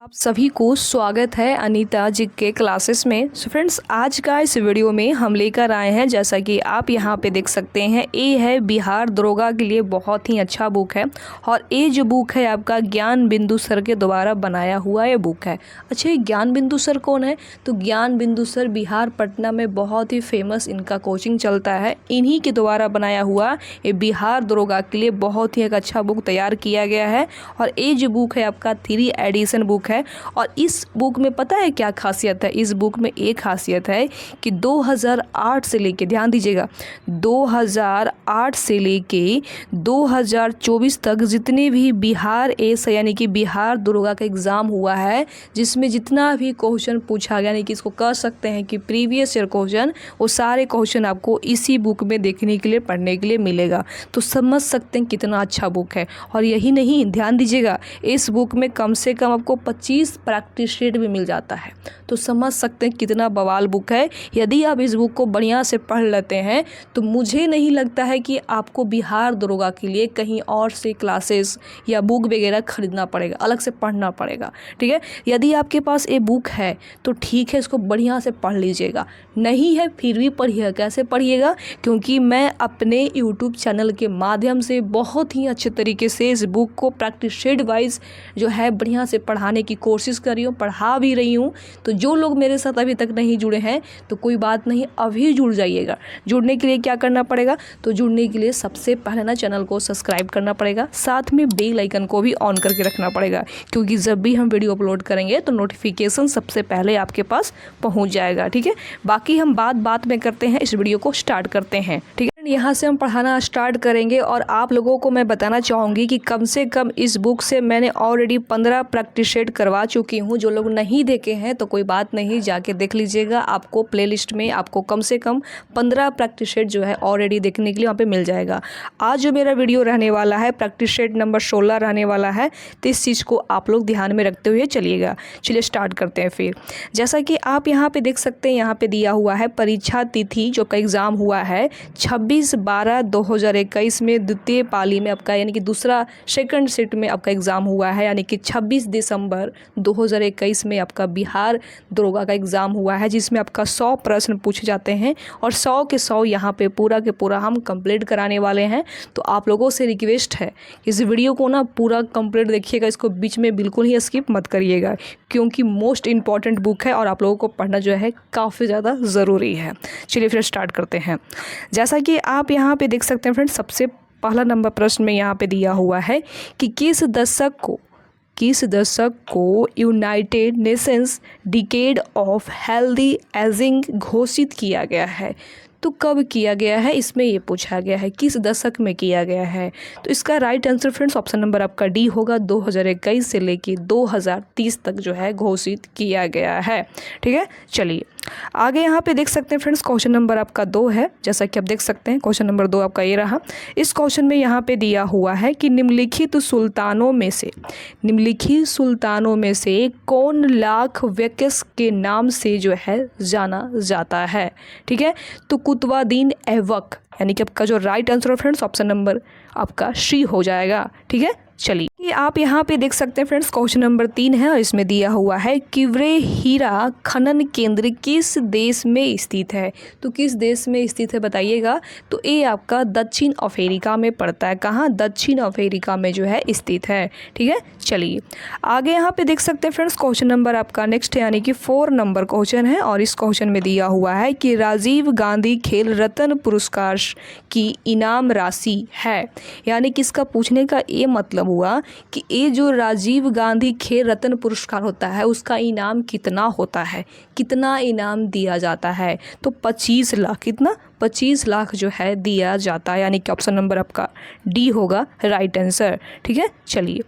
आप सभी को स्वागत है अनीता जी के क्लासेस में। सो फ्रेंड्स, आज का इस वीडियो में हम लेकर आए हैं, जैसा कि आप यहाँ पे देख सकते हैं, ये है बिहार दरोगा के लिए बहुत ही अच्छा बुक है। और ये जो बुक है आपका ज्ञान बिंदु सर के द्वारा बनाया हुआ ये बुक है। अच्छा, ये ज्ञान बिंदु सर कौन है? तो ज्ञान बिंदु सर बिहार पटना में बहुत ही फेमस इनका कोचिंग चलता है। इन्हीं के द्वारा बनाया हुआ ये बिहार दरोगा के लिए बहुत ही एक अच्छा बुक तैयार किया गया है। और ये जो बुक है आपका 3 एडिशन बुक है। और इस बुक में पता है क्या खासियत है? इस बुक में एक खासियत है कि 2008 से लेके, ध्यान दीजिएगा, 2008 से लेके 2024 तक जितने भी बिहार एस यानी कि बिहार दरोगा का एग्ज़ाम हुआ है, जिसमें जितना भी क्वेश्चन पूछा गया, यानी कि इसको कह सकते हैं कि प्रीवियस ईयर क्वेश्चन, वो सारे क्वेश्चन आपको इसी बुक में देखने के लिए, पढ़ने के लिए मिलेगा। तो समझ सकते हैं कितना अच्छा बुक है। और यही नहीं, ध्यान दीजिएगा, इस बुक में कम से कम आपको 25 प्रैक्टिस शीट भी मिल जाता है। तो समझ सकते हैं कितना बवाल बुक है। यदि आप इस बुक को बढ़िया से पढ़ लेते हैं तो मुझे नहीं लगता है कि आपको बिहार दरोगा के लिए कहीं और से क्लासेस या बुक वगैरह खरीदना पड़ेगा, अलग से पढ़ना पड़ेगा। ठीक है, यदि आपके पास ये बुक है तो ठीक है, इसको बढ़िया से पढ़ लीजिएगा। नहीं है फिर भी पढ़िएगा। कैसे पढ़िएगा? क्योंकि मैं अपने यूट्यूब चैनल के माध्यम से बहुत ही अच्छे तरीके से इस बुक को प्रैक्टिस शीट वाइज जो है बढ़िया से पढ़ाने की कोशिश कर रही हूँ, पढ़ा भी रही हूँ। तो जो लोग मेरे साथ अभी तक नहीं जुड़े हैं तो कोई बात नहीं, अभी जुड़ जाइएगा। जुड़ने के लिए क्या करना पड़ेगा? तो जुड़ने के लिए सबसे पहले ना चैनल को सब्सक्राइब करना पड़ेगा, साथ में बेल आइकन को भी ऑन करके रखना पड़ेगा, क्योंकि जब भी हम वीडियो अपलोड करेंगे तो नोटिफिकेशन सबसे पहले आपके पास पहुँच जाएगा। ठीक है, बाकी हम बात में करते हैं, इस वीडियो को स्टार्ट करते हैं। ठीक है, यहाँ से हम पढ़ाना स्टार्ट करेंगे। और आप लोगों को मैं बताना चाहूँगी कि कम से कम इस बुक से मैंने ऑलरेडी 15 प्रैक्टिस शीट करवा चुकी हूँ। जो लोग नहीं देखे हैं तो कोई बात नहीं, जाके देख लीजिएगा। आपको प्लेलिस्ट में आपको कम से कम 15 प्रैक्टिस शीट जो है ऑलरेडी देखने के लिए वहाँ पे मिल जाएगा। आज जो मेरा वीडियो रहने वाला है प्रैक्टिस शीट नंबर 16 रहने वाला है। तो इस चीज़ को आप लोग ध्यान में रखते हुए चलिएगा। चलिए स्टार्ट करते हैं फिर। जैसा कि आप यहाँ पे देख सकते हैं, यहाँ पे दिया हुआ है परीक्षा तिथि जो का एग्ज़ाम हुआ है 26/12/2021 में द्वितीय पाली में आपका, यानी कि दूसरा सेकंड शिफ्ट में आपका एग्ज़ाम हुआ है। यानी कि 26 दिसंबर 2021 में आपका बिहार दरोगा का एग्ज़ाम हुआ है, जिसमें आपका 100 प्रश्न पूछे जाते हैं और 100 के 100 यहाँ पे पूरा के पूरा हम कंप्लीट कराने वाले हैं। तो आप लोगों से रिक्वेस्ट है, इस वीडियो को ना पूरा कंप्लीट देखिएगा, इसको बीच में बिल्कुल ही स्किप मत करिएगा, क्योंकि मोस्ट इंपॉर्टेंट बुक है और आप लोगों को पढ़ना जो है काफ़ी ज़्यादा ज़रूरी है। चलिए फिर स्टार्ट करते हैं। जैसा कि आप यहाँ पे देख सकते हैं फ्रेंड्स, सबसे पहला नंबर प्रश्न में यहाँ पे दिया हुआ है कि किस दशक को United Nations decade of healthy ageing घोषित किया गया है? तो कब किया गया है, इसमें ये पूछा गया है किस दशक में किया गया है। तो इसका right answer friends option number आपका डी होगा। 2021 से लेके 2030 तक जो है घोषित किया गया है। ठीक है, चलिए आगे यहाँ पे देख सकते हैं फ्रेंड्स, क्वेश्चन नंबर आपका 2 है। जैसा कि आप देख सकते हैं क्वेश्चन नंबर 2 आपका ये रहा। इस क्वेश्चन में यहाँ पे दिया हुआ है कि निम्नलिखित सुल्तानों में से कौन लाख वैकस के नाम से जो है जाना जाता है? ठीक है, तो कुतुबुद्दीन ऐबक, यानी कि आपका जो right answer friends option number आपका सी हो जाएगा। ठीक है, चलिए आप यहाँ पे देख सकते हैं फ्रेंड्स, क्वेश्चन नंबर 3 है और इसमें दिया हुआ है किवरे हीरा खनन केंद्र किस देश में स्थित है? तो किस देश में स्थित है बताइएगा? तो ये आपका दक्षिण अफ्रीका में पड़ता है। कहाँ? दक्षिण अफ्रीका में जो है स्थित है। ठीक है, चलिए आगे यहाँ पे देख सकते हैं फ्रेंड्स, क्वेश्चन नंबर आपका नेक्स्ट है, यानी कि 4 नंबर क्वेश्चन है। और इस क्वेश्चन में दिया हुआ है कि राजीव गांधी खेल रत्न पुरस्कार की इनाम राशि है। यानी कि इसका पूछने का ये मतलब हुआ कि ये जो राजीव गांधी खेल रत्न पुरस्कार होता है उसका इनाम कितना होता है, कितना इनाम दिया जाता है? तो 25 लाख। कितना? 25 लाख जो है दिया जाता है। यानी कि ऑप्शन नंबर आपका डी होगा राइट आंसर। ठीक है, चलिए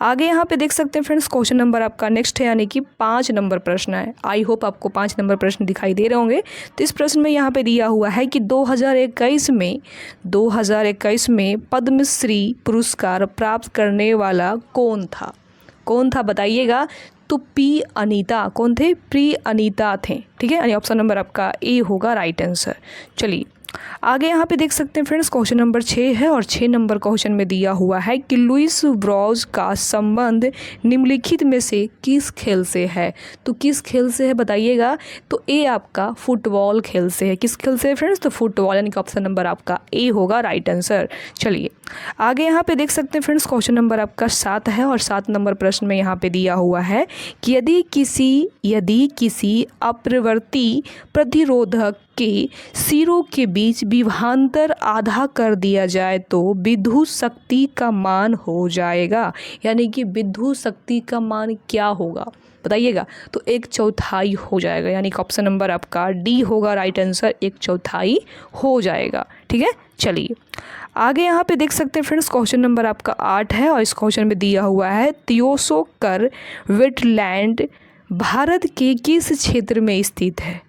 आगे यहाँ पे देख सकते हैं फ्रेंड्स, क्वेश्चन नंबर आपका नेक्स्ट है, यानी कि 5 नंबर प्रश्न है। आई होप आपको 5 नंबर प्रश्न दिखाई दे रहे होंगे। तो इस प्रश्न में यहाँ पे दिया हुआ है कि 2021 में पद्मश्री पुरस्कार प्राप्त करने वाला कौन था? बताइएगा? तो पी अनीता। कौन थे? प्री अनीता थे। ठीक है, यानी ऑप्शन नंबर आपका ए होगा राइट आंसर। चलिए आगे यहाँ पे देख सकते हैं फ्रेंड्स क्वेश्चन नंबर 6 है और 6 नंबर क्वेश्चन में दिया हुआ है कि लुइस ब्रॉज का संबंध निम्नलिखित में से किस खेल से है। तो किस खेल से है बताइएगा। तो ए आपका फुटबॉल खेल से है। किस खेल से है फ्रेंड्स? तो फुटबॉल, यानी कि ऑप्शन नंबर आपका ए होगा राइट आंसर। चलिए आगे यहाँ पे देख सकते हैं फ्रेंड्स क्वेश्चन नंबर आपका 7 है और 7 नंबर प्रश्न में यहाँ पे दिया हुआ है कि यदि किसी अपरिवर्ती प्रतिरोधक के सिरों के बीच विभवांतर आधा कर दिया जाए तो विद्युत शक्ति का मान हो जाएगा। यानी कि विद्युत शक्ति का मान क्या होगा बताइएगा। तो 1/4 हो जाएगा, यानी कि ऑप्शन नंबर आपका डी होगा राइट आंसर। 1/4 हो जाएगा। ठीक है, चलिए आगे यहाँ पे देख सकते हैं फ्रेंड्स क्वेश्चन नंबर आपका 8 है और इस क्वेश्चन में दिया हुआ है त्योसोकर वेटलैंड भारत के किस क्षेत्र में स्थित है।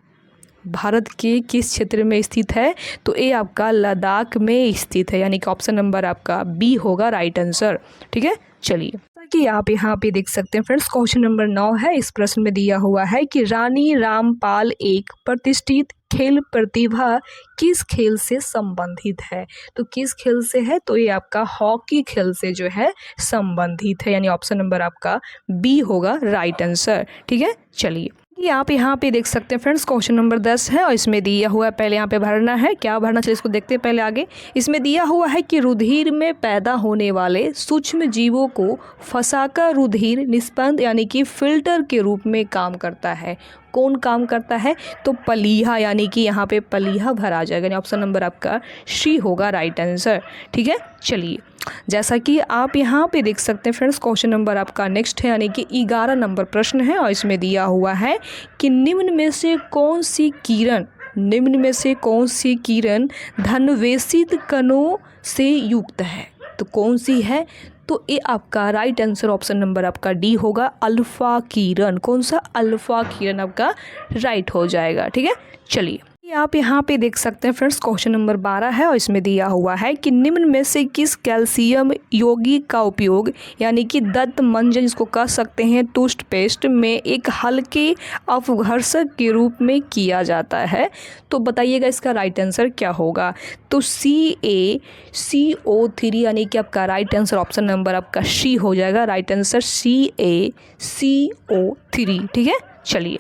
भारत के किस क्षेत्र में स्थित है? तो ए आपका लद्दाख में स्थित है, यानी कि ऑप्शन नंबर आपका बी होगा राइट आंसर। ठीक है, चलिए कि आप यहाँ पे देख सकते हैं फ्रेंड्स क्वेश्चन नंबर 9 है। इस प्रश्न में दिया हुआ है कि रानी रामपाल एक प्रतिष्ठित खेल प्रतिभा किस खेल से संबंधित है। तो किस खेल से है? तो ये आपका हॉकी खेल से जो है संबंधित है, यानी ऑप्शन नंबर आपका बी होगा राइट आंसर। ठीक है, चलिए आप यहाँ पे देख सकते हैं फ्रेंड्स क्वेश्चन नंबर 10 है और इसमें दिया हुआ है, पहले यहाँ पे भरना है, क्या भरना चाहिए इसको देखते हैं पहले आगे। इसमें दिया हुआ है कि रुधिर में पैदा होने वाले सूक्ष्म जीवों को फंसाकर रुधिर निस्पंद यानी कि फिल्टर के रूप में काम करता है। कौन काम करता है? तो पलीहा, यानी कि यहाँ पे पलीहा भरा जाएगा, यानी ऑप्शन नंबर आपका सी होगा राइट आंसर। ठीक है, चलिए जैसा कि आप यहाँ पे देख सकते हैं फ्रेंड्स क्वेश्चन नंबर आपका नेक्स्ट है, यानी कि 11 नंबर प्रश्न है और इसमें दिया हुआ है कि निम्न में से कौन सी किरण धनवेशित कणों से युक्त है। तो कौन सी है? तो ये आपका राइट आंसर ऑप्शन नंबर आपका डी होगा अल्फा किरण। कौन सा? अल्फा किरण आपका राइट हो जाएगा। ठीक है, चलिए आप यहाँ पे देख सकते हैं फ्रेंड्स क्वेश्चन नंबर 12 है और इसमें दिया हुआ है कि निम्न में से किस कैल्शियम यौगिक का उपयोग यानी कि दंत मंजन जिसको कह सकते हैं टूथपेस्ट में एक हल्के अपघर्षक के रूप में किया जाता है। तो बताइएगा इसका राइट आंसर क्या होगा। तो CaCO3 यानी कि आपका राइट आंसर ऑप्शन नंबर आपका सी हो जाएगा राइट आंसर CaCO3। ठीक है, चलिए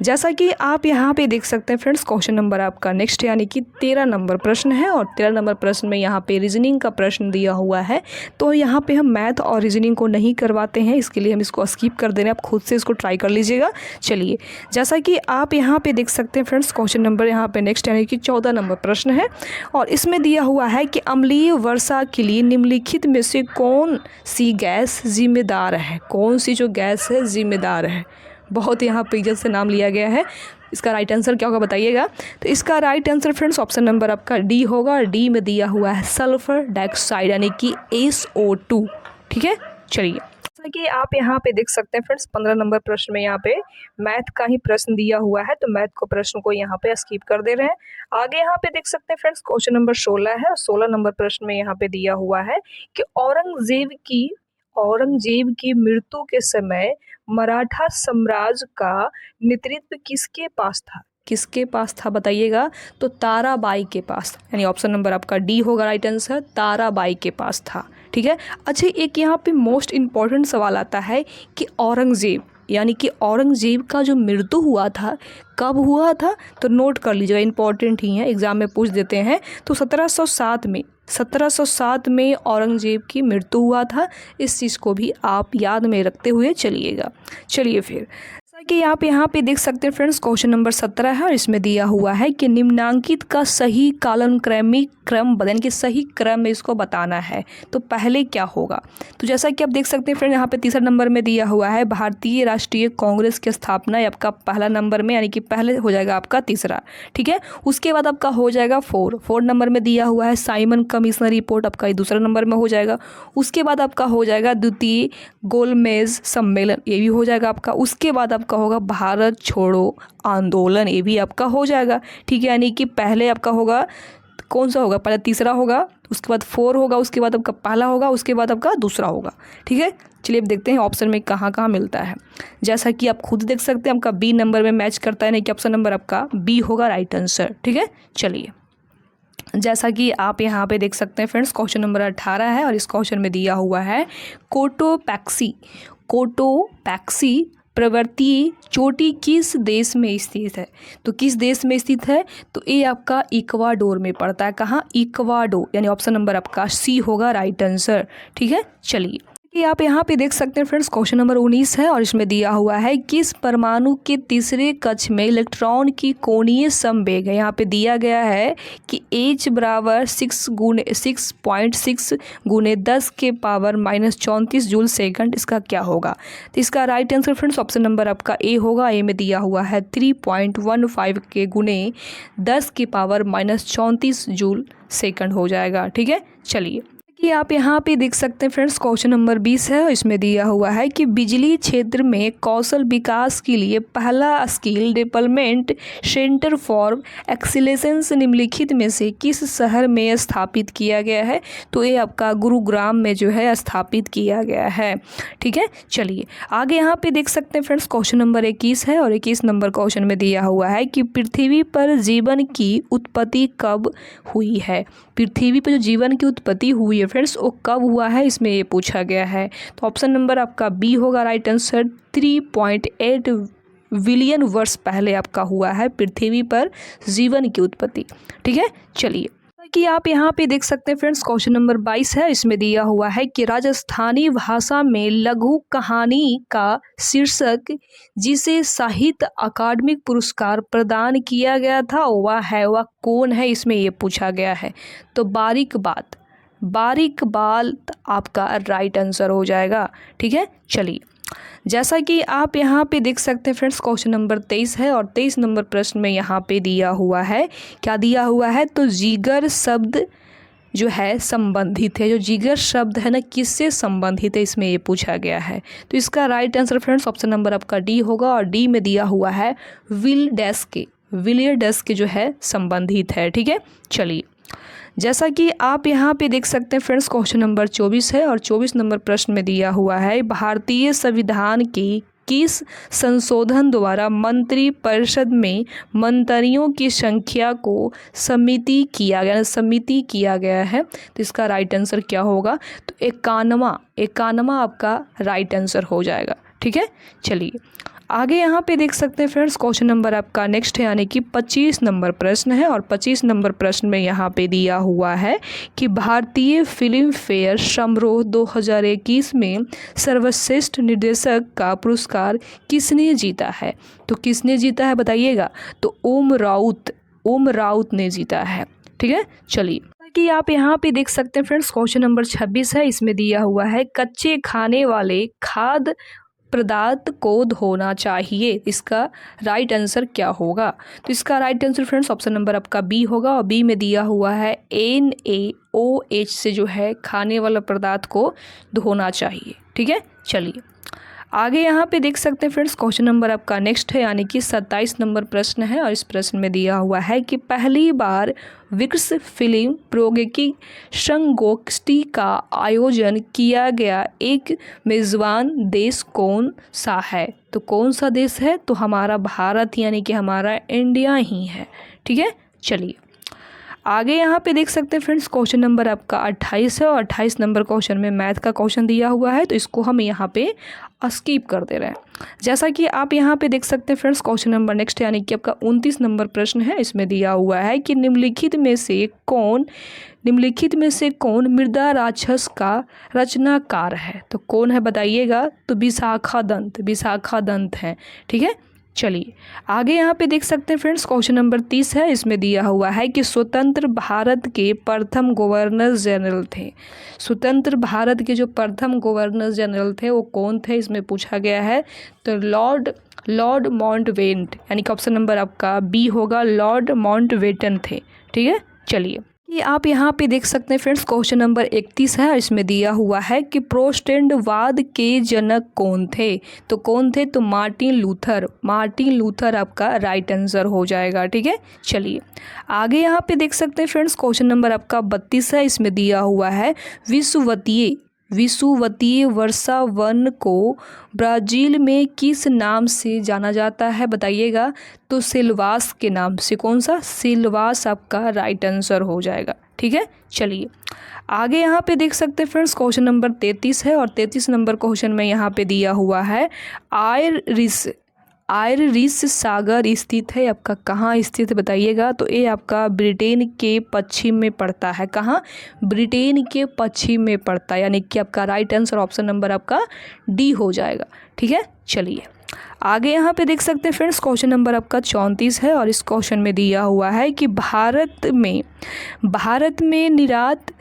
जैसा कि आप यहाँ पे देख सकते हैं फ्रेंड्स क्वेश्चन नंबर आपका नेक्स्ट यानी कि 13 नंबर प्रश्न है और 13 नंबर प्रश्न में यहाँ पे रीजनिंग का प्रश्न दिया हुआ है। तो यहाँ पे हम मैथ और रीजनिंग को नहीं करवाते हैं, इसके लिए हम इसको स्किप कर दे रहे हैं। आप खुद से इसको ट्राई कर लीजिएगा। चलिए जैसा कि आप यहाँ पे देख सकते हैं फ्रेंड्स क्वेश्चन नंबर यहाँ पे नेक्स्ट यानी कि 14 नंबर प्रश्न है और इसमें दिया हुआ है कि अम्लीय वर्षा के लिए निम्नलिखित में से कौन सी गैस जिम्मेदार है। कौन सी जो गैस है जिम्मेदार है, बहुत यहाँ पे इज्जत से नाम लिया गया है। इसका राइट आंसर क्या होगा बताइएगा। तो इसका right answer friends option number आपका डी होगा और डी में दिया हुआ है सल्फर डाइऑक्साइड यानी कि SO2। ठीक है, चलिए जैसा कि आप यहाँ पे देख सकते हैं फ्रेंड्स 15 नंबर प्रश्न में यहाँ पे मैथ का ही प्रश्न दिया हुआ है, तो मैथ को प्रश्न को यहाँ पे स्किप कर दे रहे हैं। आगे यहाँ पे देख सकते हैं फ्रेंड्स क्वेश्चन नंबर 16 है और 16 नंबर प्रश्न में यहाँ पे दिया हुआ है कि औरंगजेब की मृत्यु के समय मराठा साम्राज्य का नेतृत्व किसके पास था। किसके पास था बताइएगा। तो ताराबाई के पास, यानी ऑप्शन नंबर आपका डी होगा राइट आंसर, ताराबाई के पास था। ठीक है, अच्छा एक यहाँ पे मोस्ट इम्पॉर्टेंट सवाल आता है कि औरंगजेब यानी कि औरंगजेब का जो मृत्यु हुआ था कब हुआ था। तो नोट कर लीजिएगा, इंपॉर्टेंट ही है, एग्जाम में पूछ देते हैं। तो 1707 में औरंगजेब की मृत्यु हुआ था। इस चीज़ को भी आप याद में रखते हुए चलिएगा। चलिए फिर कि आप यहाँ पे देख सकते हैं फ्रेंड्स क्वेश्चन नंबर 17 है और इसमें दिया हुआ है कि निम्नांकित का सही कालानुक्रमिक क्रम यानी कि सही क्रम में इसको बताना है। तो पहले क्या होगा। तो जैसा कि आप देख सकते हैं फ्रेंड यहाँ पे तीसरा नंबर में दिया हुआ है भारतीय राष्ट्रीय कांग्रेस की स्थापना, आपका पहला नंबर में यानी कि पहले हो जाएगा आपका तीसरा। ठीक है, उसके बाद आपका हो जाएगा 4 नंबर में दिया हुआ है साइमन कमीशन रिपोर्ट, आपका दूसरा नंबर में हो जाएगा। उसके बाद आपका हो जाएगा द्वितीय गोलमेज सम्मेलन, ये भी हो जाएगा आपका। उसके बाद आपका होगा भारत छोड़ो आंदोलन, ये भी आपका हो जाएगा। ठीक है, यानी कि पहले आपका होगा कौन सा होगा, पहले तीसरा होगा, उसके बाद 4 होगा, उसके बाद आपका पहला होगा, उसके बाद आपका दूसरा होगा। ठीक है, चलिए अब देखते हैं ऑप्शन में कहाँ कहाँ मिलता है। जैसा कि आप खुद देख सकते हैं आपका बी नंबर में मैच करता है, नहीं कि ऑप्शन नंबर आपका बी होगा राइट आंसर। ठीक है, चलिए जैसा कि आप यहाँ पे देख सकते हैं फ्रेंड्स, क्वेश्चन नंबर 18 है और इस क्वेश्चन में दिया हुआ है कोटोपैक्सी पर्वतीय चोटी किस देश में स्थित है। तो किस देश में स्थित है, तो ये आपका इक्वाडोर में पड़ता है। कहाँ, इक्वाडोर, यानी ऑप्शन नंबर आपका सी होगा राइट आंसर। ठीक है, चलिए कि आप यहाँ पे देख सकते हैं फ्रेंड्स, क्वेश्चन नंबर 19 है और इसमें दिया हुआ है किस परमाणु के तीसरे कक्ष में इलेक्ट्रॉन की कोणीय संवेग है। यहाँ पे दिया गया है कि H बराबर 6.6 गुने 10 के पावर -34 जूल सेकंड, इसका क्या होगा। तो इसका right answer friends option number आपका ए होगा। ए में दिया हुआ है 3.15 के गुने 10 के पावर -34 जूल सेकंड हो जाएगा। ठीक है, चलिए कि आप यहाँ पे देख सकते हैं फ्रेंड्स, क्वेश्चन नंबर 20 है और इसमें दिया हुआ है कि बिजली क्षेत्र में कौशल विकास के लिए पहला skill development centre for excellence निम्नलिखित में से किस शहर में स्थापित किया गया है। तो ये आपका गुरुग्राम में जो है स्थापित किया गया है। ठीक है, चलिए आगे यहाँ पे देख सकते हैं फ्रेंड्स, क्वेश्चन नंबर 21 है और 21 नंबर क्वेश्चन में दिया हुआ है कि पृथ्वी पर जीवन की उत्पत्ति कब हुई है। पृथ्वी पर जो जीवन की उत्पत्ति हुई है फ्रेंड्स, वो कब हुआ है, इसमें ये पूछा गया है। तो ऑप्शन नंबर आपका बी होगा राइट आंसर। 3.8 बिलियन वर्ष पहले आपका हुआ है पृथ्वी पर जीवन की उत्पत्ति। ठीक है, चलिए कि आप यहाँ पे देख सकते हैं फ्रेंड्स, क्वेश्चन नंबर 22 है। इसमें दिया हुआ है कि राजस्थानी भाषा में लघु कहानी का शीर्षक जिसे साहित्य अकादमिक पुरस्कार प्रदान किया गया था वह कौन है, इसमें ये पूछा गया है। तो बारीक बात आपका राइट आंसर हो जाएगा। ठीक है, चलिए जैसा कि आप यहाँ पे देख सकते हैं फ्रेंड्स, क्वेश्चन नंबर 23 है और 23 नंबर प्रश्न में यहाँ पे दिया हुआ है, क्या दिया हुआ है, तो जिगर शब्द जो है संबंधित है। जो जिगर शब्द है ना, किससे संबंधित है, इसमें ये पूछा गया है। तो इसका right answer friends option number आपका डी होगा और डी में दिया हुआ है विलियर्डस के जो है संबंधित है। ठीक है, चलिए जैसा कि आप यहाँ पे देख सकते हैं फ्रेंड्स, क्वेश्चन नंबर 24 है और 24 नंबर प्रश्न में दिया हुआ है भारतीय संविधान की किस संशोधन द्वारा मंत्री परिषद में मंत्रियों की संख्या को सीमित किया गया है। तो इसका राइट आंसर क्या होगा, तो 51 आपका राइट आंसर हो जाएगा। ठीक है, चलिए आगे यहाँ पे देख सकते हैं फ्रेंड्स, क्वेश्चन नंबर आपका नेक्स्ट है, यानी कि 25 नंबर प्रश्न है और 25 नंबर प्रश्न में यहाँ पे दिया हुआ है कि भारतीय फिल्म फेयर समारोह 2021 में सर्वश्रेष्ठ निर्देशक का पुरस्कार किसने जीता है। तो किसने जीता है बताइएगा, तो ओम राउत ने जीता है। ठीक है, चलिए कि आप यहाँ पे देख सकते हैं फ्रेंड्स, क्वेश्चन नंबर 26 है। इसमें दिया हुआ है कच्चे खाने वाले खाद्य पदार्थ को धोना चाहिए, इसका राइट आंसर क्या होगा। तो इसका right answer friends option number आपका बी होगा और बी में दिया हुआ है NaOH से जो है खाने वाला पदार्थ को धोना चाहिए। ठीक है, चलिए आगे यहाँ पे देख सकते हैं फ्रेंड्स, क्वेश्चन नंबर आपका नेक्स्ट है, यानी कि 27 नंबर प्रश्न है और इस प्रश्न में दिया हुआ है कि पहली बार विक्स फिल्म प्रौद्योगिकी संगोष्ठी का आयोजन किया गया एक मेज़बान देश कौन सा है। तो कौन सा देश है, तो हमारा भारत यानी कि हमारा इंडिया ही है। ठीक है, चलिए आगे यहाँ पे देख सकते हैं फ्रेंड्स, क्वेश्चन नंबर आपका 28 है और 28 नंबर क्वेश्चन में मैथ का क्वेश्चन दिया हुआ है, तो इसको हम यहाँ पे स्किप कर दे रहे हैं। जैसा कि आप यहाँ पे देख सकते हैं फ्रेंड्स, क्वेश्चन नंबर नेक्स्ट यानी कि आपका 29 नंबर प्रश्न है। इसमें दिया हुआ है कि निम्नलिखित में से कौन मृदा राक्षस का रचनाकार है। तो कौन है बताइएगा, तो विशाखा दंत है। ठीक है, चलिए आगे यहाँ पे देख सकते हैं फ्रेंड्स, क्वेश्चन नंबर 30 है। इसमें दिया हुआ है कि स्वतंत्र भारत के प्रथम गवर्नर जनरल थे। स्वतंत्र भारत के जो प्रथम गवर्नर जनरल थे वो कौन थे, इसमें पूछा गया है। तो लॉर्ड माउंटबेटन, यानी कि ऑप्शन नंबर आपका बी होगा, लॉर्ड माउंटबेटन थे। ठीक है, चलिए ये आप यहाँ पे देख सकते हैं फ्रेंड्स, क्वेश्चन नंबर 31 है और इसमें दिया हुआ है कि प्रोटेस्टेंटवाद के जनक कौन थे। तो कौन थे, तो मार्टिन लूथर आपका राइट आंसर हो जाएगा। ठीक है, चलिए आगे यहाँ पे देख सकते हैं फ्रेंड्स, क्वेश्चन नंबर आपका 32 है। इसमें दिया हुआ है विषुवतीय वर्षा वन को ब्राज़ील में किस नाम से जाना जाता है बताइएगा? तो सिल्वास के नाम से। कौन सा? सिल्वास आपका राइट आंसर हो जाएगा। ठीक है, चलिए आगे यहाँ पे देख सकते हैं फ्रेंड्स, क्वेश्चन नंबर 33 है और 33 नंबर क्वेश्चन में यहाँ पे दिया हुआ है आयरिश सागर स्थित है, आपका कहाँ स्थित है बताइएगा? तो ये आपका ब्रिटेन के पश्चिम में पड़ता है। कहाँ? ब्रिटेन के पश्चिम में पड़ता है, यानी कि आपका राइट आंसर ऑप्शन नंबर आपका डी हो जाएगा। ठीक है, चलिए आगे यहाँ पे देख सकते हैं फ्रेंड्स, क्वेश्चन नंबर आपका 34 है और इस क्वेश्चन में दिया हुआ है कि भारत में निर्यात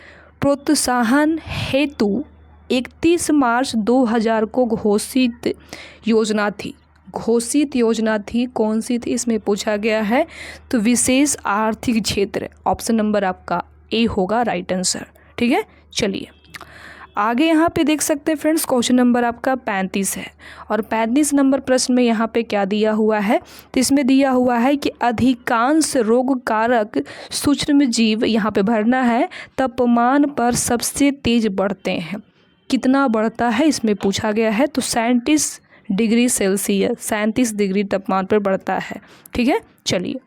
प्रोत्साहन हेतु 31 मार्च 2000 को घोषित योजना थी, कौन सी थी इसमें पूछा गया है? तो विशेष आर्थिक क्षेत्र, ऑप्शन नंबर आपका ए होगा राइट आंसर। ठीक है, चलिए आगे यहाँ पे देख सकते हैं फ्रेंड्स, क्वेश्चन नंबर आपका 35 है और 35 नंबर प्रश्न में यहाँ पे क्या दिया हुआ है? तो इसमें दिया हुआ है कि अधिकांश रोग कारक सूक्ष्म जीव, यहाँ पे भरना है, तापमान पर सबसे तेज बढ़ते हैं। कितना बढ़ता है इसमें पूछा गया है? तो 37 डिग्री सेल्सियस, 37 डिग्री तापमान पर बढ़ता है। ठीक है, चलिए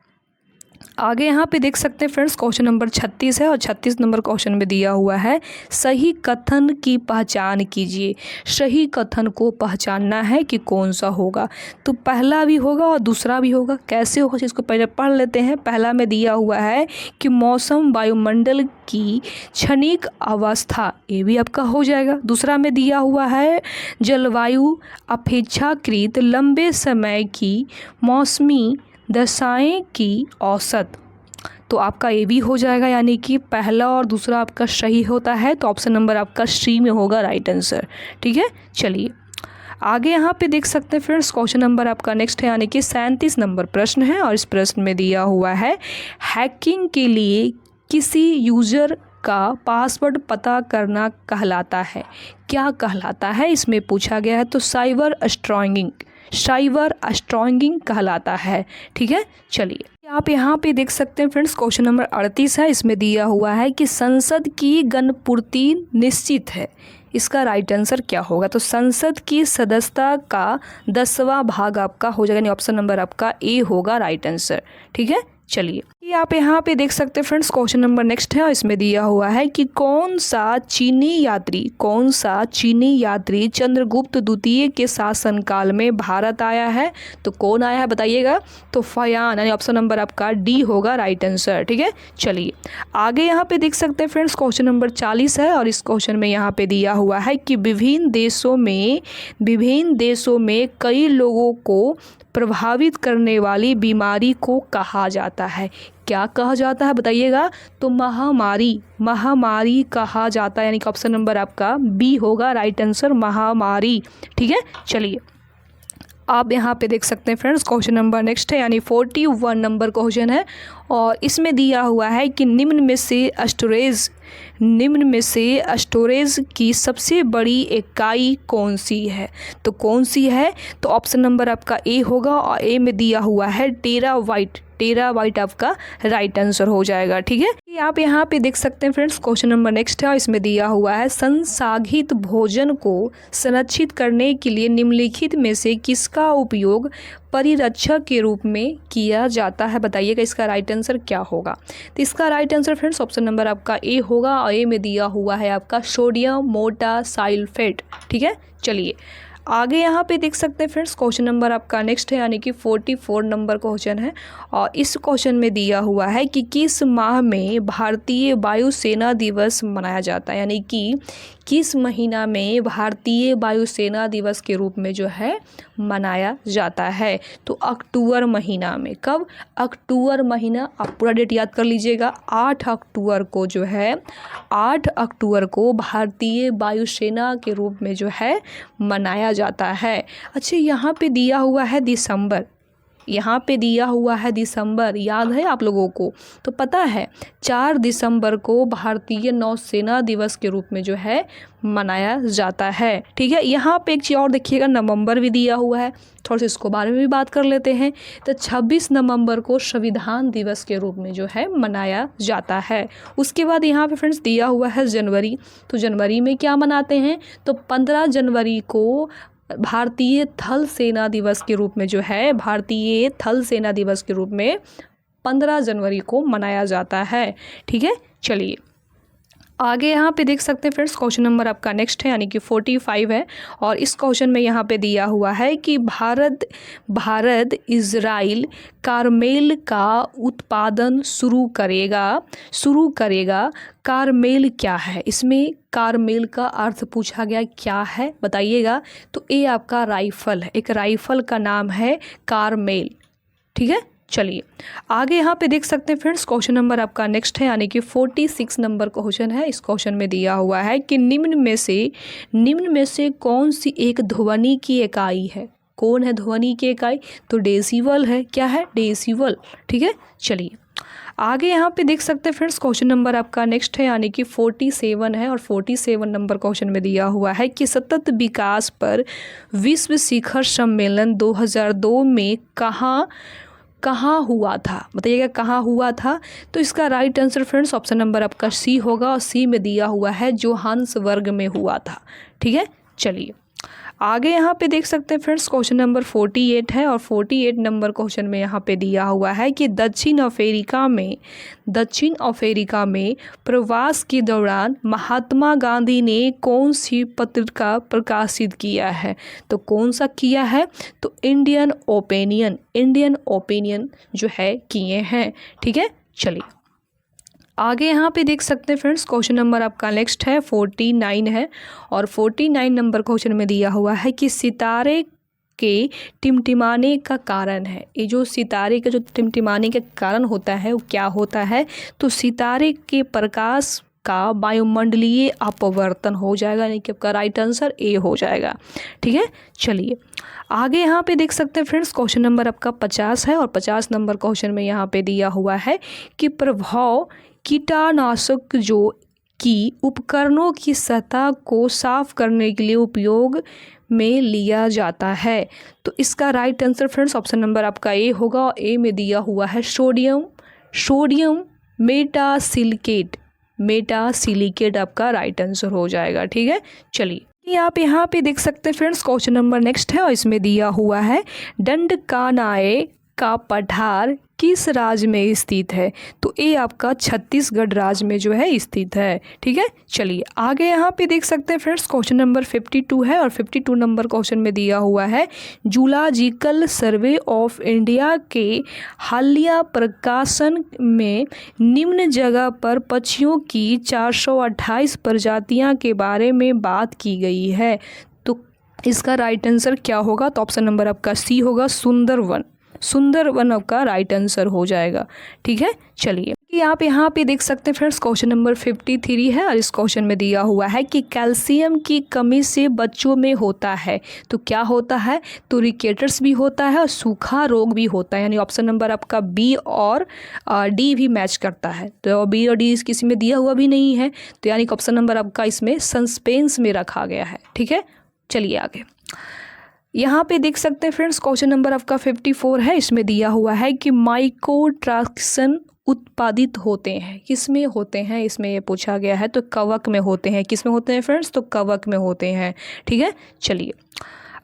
आगे यहाँ पे देख सकते हैं फ्रेंड्स, क्वेश्चन नंबर 36 है और 36 नंबर क्वेश्चन में दिया हुआ है सही कथन की पहचान कीजिए। सही कथन को पहचानना है कि कौन सा होगा? तो पहला भी होगा और दूसरा भी होगा। कैसे होगा इसको पहले पढ़ लेते हैं। पहला में दिया हुआ है कि मौसम वायुमंडल की क्षणिक अवस्था, ये भी आपका हो जाएगा। दूसरा में दिया हुआ है जलवायु अपेक्षाकृत लंबे समय की मौसमी दशाएं की औसत, तो आपका ये भी हो जाएगा, यानी कि पहला और दूसरा आपका सही होता है, तो ऑप्शन नंबर आपका सी में होगा राइट आंसर। ठीक है, चलिए आगे यहाँ पे देख सकते हैं फ्रेंड्स, क्वेश्चन नंबर आपका नेक्स्ट है, यानी कि 37 नंबर प्रश्न है और इस प्रश्न में दिया हुआ है हैकिंग के लिए किसी यूजर का पासवर्ड पता करना कहलाता है। क्या कहलाता है इसमें पूछा गया है? तो साइबर स्ट्रॉन्गिंग कहलाता है। ठीक है, चलिए आप यहाँ पे देख सकते हैं फ्रेंड्स, क्वेश्चन नंबर 38 है। इसमें दिया हुआ है कि संसद की गणपूर्ति निश्चित है, इसका राइट आंसर क्या होगा? तो संसद की सदस्यता का 10वां भाग आपका हो जाएगा, यानी ऑप्शन नंबर आपका ए होगा राइट आंसर। ठीक है, चलिए ये आप यहाँ पे देख सकते हैं फ्रेंड्स, क्वेश्चन नंबर नेक्स्ट है और इसमें दिया हुआ है कि कौन सा चीनी यात्री चंद्रगुप्त द्वितीय के शासनकाल में भारत आया है? तो कौन आया है बताइएगा? तो फयान, यानी ऑप्शन नंबर आपका डी होगा राइट आंसर। ठीक है, चलिए आगे यहाँ पे देख सकते हैं फ्रेंड्स, क्वेश्चन नंबर 40 है और इस क्वेश्चन में यहाँ पे दिया हुआ है कि विभिन्न देशों में कई लोगों को प्रभावित करने वाली बीमारी को कहा जाता है। क्या कहा जाता है बताइएगा? तो महामारी कहा जाता है, यानी कि ऑप्शन नंबर आपका बी होगा राइट आंसर, महामारी। ठीक है, चलिए आप यहाँ पे देख सकते हैं फ्रेंड्स, क्वेश्चन नंबर नेक्स्ट है, यानी 41 नंबर क्वेश्चन है और इसमें दिया हुआ है कि निम्न में से स्टोरेज की सबसे बड़ी इकाई कौन सी है? तो कौन सी है? तो ऑप्शन नंबर आपका ए होगा और ए में दिया हुआ है टेराबाइट आपका राइट आंसर हो जाएगा। ठीक है, आप यहाँ पे देख सकते हैं फ्रेंड्स, क्वेश्चन नंबर नेक्स्ट है और इसमें दिया हुआ है संसाधित भोजन को संरक्षित करने के लिए निम्नलिखित में से किसका उपयोग परिरक्षक के रूप में किया जाता है? बताइएगा इसका राइट आंसर क्या होगा? तो इसका right answer friends option number आपका ए होगा और ए में दिया हुआ है आपका सोडियम मोटासाइल्फेट। ठीक है, चलिए आगे यहाँ पे देख सकते हैं फ्रेंड्स, क्वेश्चन नंबर आपका नेक्स्ट है, यानी कि 44 नंबर क्वेश्चन है और इस क्वेश्चन में दिया हुआ है कि किस माह में भारतीय वायुसेना दिवस मनाया जाता है, यानी कि किस महीना में भारतीय वायुसेना दिवस के रूप में जो है मनाया जाता है? तो अक्टूबर महीना में। कब? अक्टूबर महीना, आप पूरा डेट याद कर लीजिएगा। 8 अक्टूबर को जो है 8 अक्टूबर को भारतीय वायुसेना के रूप में जो है मनाया जाता है। अच्छा, यहाँ पे दिया हुआ है दिसंबर, यहाँ पे दिया हुआ है दिसंबर, याद है आप लोगों को? तो पता है 4 दिसंबर को भारतीय नौसेना दिवस के रूप में जो है मनाया जाता है। ठीक है, यहाँ पे एक चीज़ और देखिएगा, नवंबर भी दिया हुआ है, थोड़ा सा इसको बारे में भी बात कर लेते हैं। तो 26 नवंबर को संविधान दिवस के रूप में जो है मनाया जाता है। उसके बाद यहाँ पे फ्रेंड्स दिया हुआ है जनवरी। तो जनवरी में क्या मनाते हैं? तो 15 जनवरी को भारतीय थल सेना दिवस के रूप में जो है, भारतीय थल सेना दिवस के रूप में 15 जनवरी को मनाया जाता है। ठीक है, चलिए आगे यहाँ पे देख सकते हैं फ्रेंड्स, क्वेश्चन नंबर आपका नेक्स्ट है यानी कि 45 है। और इस क्वेश्चन में यहाँ पे दिया हुआ है कि भारत इजराइल कारमेल का उत्पादन शुरू करेगा। कारमेल क्या है? इसमें कारमेल का अर्थ पूछा गया, क्या है बताइएगा? तो ये आपका राइफल है, एक राइफल का नाम है कारमेल। ठीक है, चलिए आगे यहाँ पे देख सकते हैं फ्रेंड्स, क्वेश्चन नंबर आपका नेक्स्ट है यानी कि 46 नंबर क्वेश्चन है। इस क्वेश्चन में दिया हुआ है कि निम्न में से कौन सी एक ध्वनि की इकाई है? कौन है ध्वनि की इकाई? तो डेसिबल है। क्या है? डेसिबल। ठीक है, चलिए आगे यहाँ पे देख सकते हैं फ्रेंड्स, क्वेश्चन नंबर आपका नेक्स्ट है यानी कि 47 है। और 47 नंबर क्वेश्चन में दिया हुआ है कि सतत विकास पर विश्व शिखर सम्मेलन 2002 में कहाँ हुआ था? बताइएगा कहाँ हुआ था? तो इसका right answer friends option number आपका सी होगा, और सी में दिया हुआ है जोहान्सबर्ग में हुआ था। ठीक है, चलिए आगे यहाँ पे देख सकते हैं फ्रेंड्स, क्वेश्चन नंबर 48 है। और 48 नंबर क्वेश्चन में यहाँ पे दिया हुआ है कि दक्षिण अफ्रीका में प्रवास के दौरान महात्मा गांधी ने कौन सी पत्रिका प्रकाशित किया है? तो कौन सा किया है? तो इंडियन ओपिनियन जो है किए हैं। ठीक है, चलिए आगे यहाँ पे देख सकते हैं फ्रेंड्स, क्वेश्चन नंबर आपका नेक्स्ट है 49 है। और 49 नंबर क्वेश्चन में दिया हुआ है कि सितारे के टिमटिमाने का कारण है। ये जो सितारे का जो टिमटिमाने का कारण होता है वो क्या होता है? तो सितारे के प्रकाश का वायुमंडलीय अपवर्तन हो जाएगा, यानी कि आपका राइट आंसर ए हो जाएगा। ठीक है, चलिए आगे यहाँ पे देख सकते हैं फ्रेंड्स, क्वेश्चन नंबर आपका 50 है। और 50 नंबर क्वेश्चन में यहाँ पे दिया हुआ है कि प्रभाव कीटनाशक की उपकरणों की सतह को साफ करने के लिए उपयोग में लिया जाता है। तो इसका right answer friends option number आपका ए होगा, और ए में दिया हुआ है सोडियम मेटासिलिकेट आपका राइट आंसर हो जाएगा। ठीक है, चलिए आप यहाँ पे देख सकते हैं फ्रेंड्स, क्वेश्चन नंबर नेक्स्ट है। और इसमें दिया हुआ है दंडकानाय का पठार किस राज्य में स्थित है? तो ये आपका छत्तीसगढ़ राज्य में जो है स्थित है। ठीक है, चलिए आगे यहाँ पे देख सकते हैं फ्रेंड्स, क्वेश्चन नंबर 52 है। और 52 नंबर क्वेश्चन में दिया हुआ है जूलॉजिकल सर्वे ऑफ इंडिया के हालिया प्रकाशन में निम्न जगह पर पक्षियों की 428 प्रजातियां के बारे में बात की गई है। तो इसका राइट आंसर क्या होगा? तो ऑप्शन नंबर आपका सी होगा, सुंदरवन आपका राइट आंसर हो जाएगा। ठीक है, चलिए आप यहाँ पे देख सकते हैं फ्रेंड्स, क्वेश्चन नंबर 53 है। और इस क्वेश्चन में दिया हुआ है कि कैल्शियम की कमी से बच्चों में होता है। तो क्या होता है? तो रिकेटस भी होता है और सूखा रोग भी होता है, यानी ऑप्शन नंबर आपका बी और डी भी मैच करता है। तो बी और डी किसी में दिया हुआ भी नहीं है, तो यानी कि ऑप्शन नंबर आपका इसमें सस्पेंस में रखा गया है। ठीक है, चलिए आगे यहाँ पे देख सकते हैं फ्रेंड्स, क्वेश्चन नंबर आपका 54 है। इसमें दिया हुआ है कि माइकोट्राक्सन उत्पादित होते हैं, किसमें होते हैं? इसमें ये पूछा गया है, तो कवक में होते हैं। किस में होते हैं फ्रेंड्स? तो कवक में होते हैं। ठीक है, चलिए